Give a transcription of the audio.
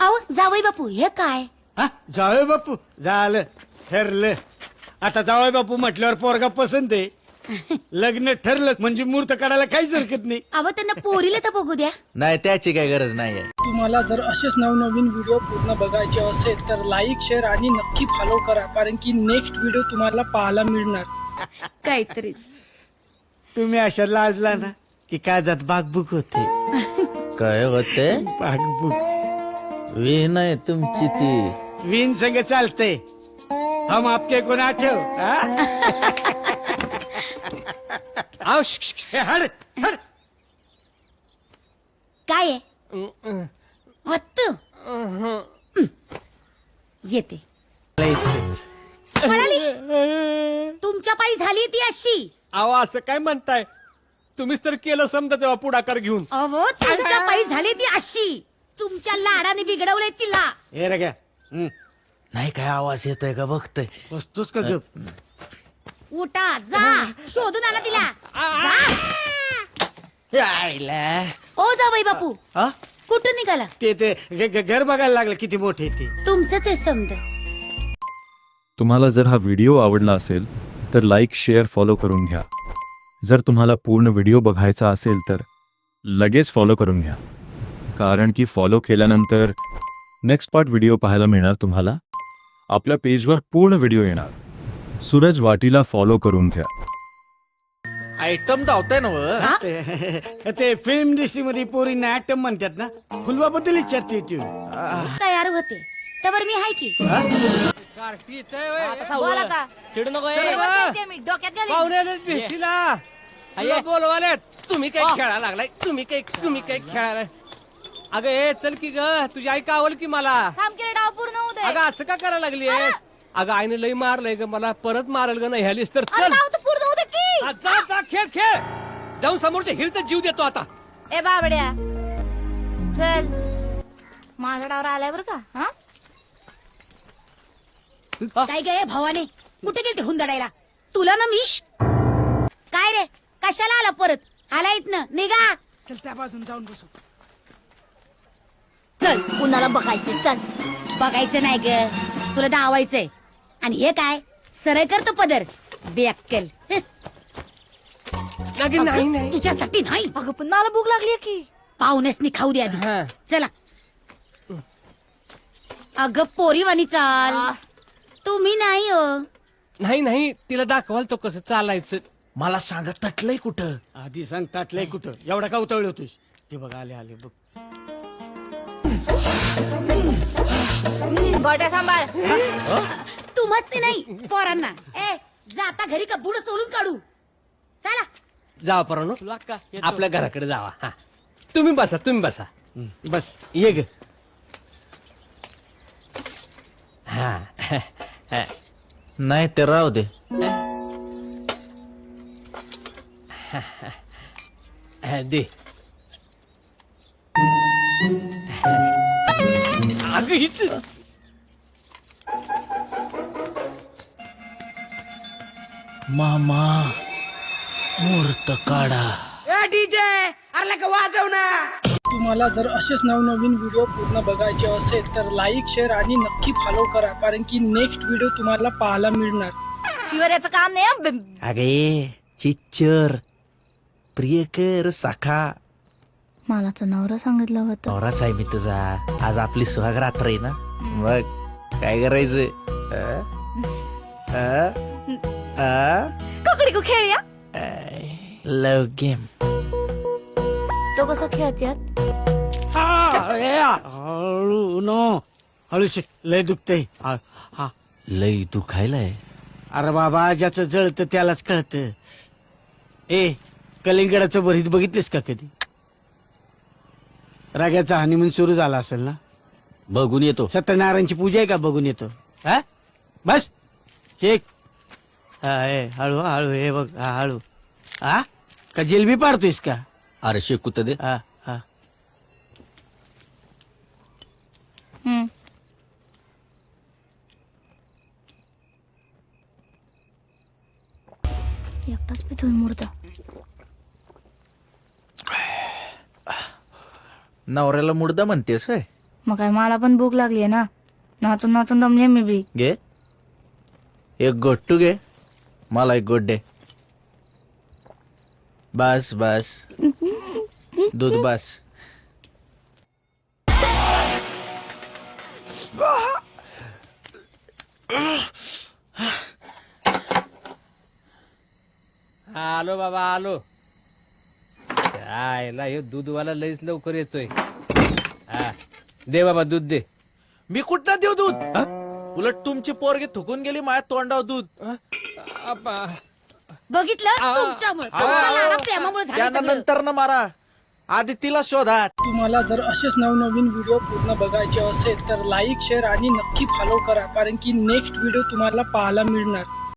अहो जावई बापू हे काय? हा जावई बापू झालं ठरलं. आता जावई बापू म्हटल्यावर पोरगा पसंत आहे. लग्न ठरलं म्हणजे मुहूर्त काढायला काहीच हरकत नाही. अहो त्यांना पोरीला तर बघू द्या. नाही त्याची काही गरज नाही आहे. तुम्हाला जर असेच नवनवीन व्हिडिओ पूर्ण बघायचे असेल तर लाईक शेअर आणि नक्की फॉलो करा, कारण की नेक्स्ट व्हिडिओ तुम्हाला पाहायला मिळणार. काहीतरीच. तुम्ही अशा लाजला ना की काळजात बागबुक होते. काय होते? बागबुक वी नाही तुमची ती. विन संग चालते. हम आपके को नाचो. हड हड काय आहे? वत्तू. येते. म्हणाली तुमच्या पायी झाली ती अशी. अहो असं काय म्हणताय? तुम्हीच तर केलं समजा तेव्हा पुढाकार घेऊन. अहो तुमच्या पायी झाली ती अशी. तुमच्या लाडाने बिघडवलंय तिला. हे रे घ्या. नाही काय आवाज येतोय का बघतोय. बसतोस का गप? उठा जा शोधून आणा तिला. आईला. ओ जावई बापू हा? कुठं निघाला? ते घर बघायला लागलं किती मोठे ते. तुमचंच आहे समज. तुम्हाला जर हा व्हिडिओ आवडला असेल तर लाईक शेअर फॉलो करून घ्या. जर तुम्हाला पूर्ण व्हिडिओ बघायचा असेल तर लगेच फॉलो करून घ्या, कारण की फॉलो केल्यानंतर नेक्स्ट पार्ट व्हिडिओ पाहायला मिळणार तुम्हाला. आपल्या पेजवर पूर्ण व्हिडिओ येणार. सूरज वाटीला फॉलो करून घ्या. आयटम धावताय ना व? ते फिल्म इंडस्ट्री मध्ये पोरींना ऍटम म्हणतात ना, फुलवाबद्दल चर्चा येते. तयार होते तर मी हाय की. बोला का? चिडू नको मी डोक्यात गेली. पाहुण्यालाच भेटीला बोलवाले. तुम्ही काय खेळायला लागलाय? तुम्ही काय खेळायला? अगं ए चल की ग, तुझी आई कावल की मला. थांब की रे, डाव पूर्ण होऊ दे. अगं असं का करायला लागली? अगं आईने लई मारलंय ग मला, परत मारल ग नाही ह्यालीस तर. अरे चल डाव तर पूर्ण होऊ दे की. जा जा खेळ. जाऊन समोरच्या हिरचा जीव देतो आता. ए बाबड्या चल माझ्या डावर आलाय बर का. हा काय गे भावाने कुठे गेलते हुंदडायला? तुला ना मिश काय रे कशाला आला परत? आला इथनं निघा. चल त्या बाजून जाऊन बसू. चल कुणाला बघायचंय. चल बघायचं नाही ग, तुला दावायचंय. आणि हे काय सरळ करतो पदर बेअक्कल. नाही तुझ्यासाठी नाही. अगं पण मला भूक लागली की. पाहुण्यासनी खाऊ द्या आधी. हा. चला. अगं पोरीवानी चाल. तुम्ही नाही हो. नाही तिला दाखवाल तो कसं चालायचं. मला सांगा तटलंय कुठं? आधी सांग ताटलंय कुठं? एवढा का उतळलं होतोस? ते बघ आले बघ. गोट्या सांभाळ. तू मस्ती नाही पोरांना. ए जाता घरी का बुड सोलून काढू. चला जावा परवानो, आपल्या घराकडे जावा. हा. तुम्ही बसा. बस ये ग. हा. नाही ते राहू दे. दे. अगं हीच. मामा मुहूर्त काढा. तुम्हाला जर असेच नवनवीन व्हिडिओ पूर्ण बघायचे असेल तर लाईक शेअर आणि नक्की फॉलो करा, कारण की नेक्स्ट व्हिडिओ तुम्हाला पाहायला मिळणार. शिवरायाचं काम नाही. अगे चिच्चर प्रियकर साखा मला तर नवरा सांगितलं होतं. नवराच आहे मी तुझा. आज आपली सुहाग रात्र आहे ना, मग काय करायचं? ककडी को खेळूया. लव गेम. तो कसं खेळत्यात? हळू नो हळू शिक. लय दुखतय. हा लई दुखायलाय. अरे बाबा ज्याचं जळतं त्यालाच कळतं. ए कलिंगडाचं भरीत बघितलेस का कधी? राग्याचा हनीमून सुरू झाला असेल ना. बघून येतो. सत्यनारायणची पूजा आहे का? बघून येतो. हा बस शेक. हळू हळू. हे बघ हळू. हा का जिलबी पाडतोयस का? अरे शेकू तर दे. हा हा. एकटाच पितोय मुर्दा. नवऱ्याला मुर्दा म्हणतेस होय? मग काय मला पण भूक लागली आहे ना, नाचून नाचून दमले मी बी. घे एक गोट्टू घे, मला एक गोड दे. बस बस, दूध बस. आलो बाबा आलो. आयला हे दूधवाला लईच लवकर येतोय. हा दे बाबा दूध दे. मी कुठं देऊ दूध? उलट तुमची पोरगी थुकून गेली माझ्या तोंडावर दूध. बघितलं तुमच्यामुळे तुमच्या लाडा प्रेमामुळे झालं त्यांना सगळं. नंतर न मारा, आधी तिला शोधा. तुम्हाला जर असेच नवनवीन व्हिडिओ पूर्ण बघायचे असेल तर लाईक शेअर आणि नक्की फॉलो करा, कारण की नेक्स्ट व्हिडिओ तुम्हाला पाहायला मिळणार.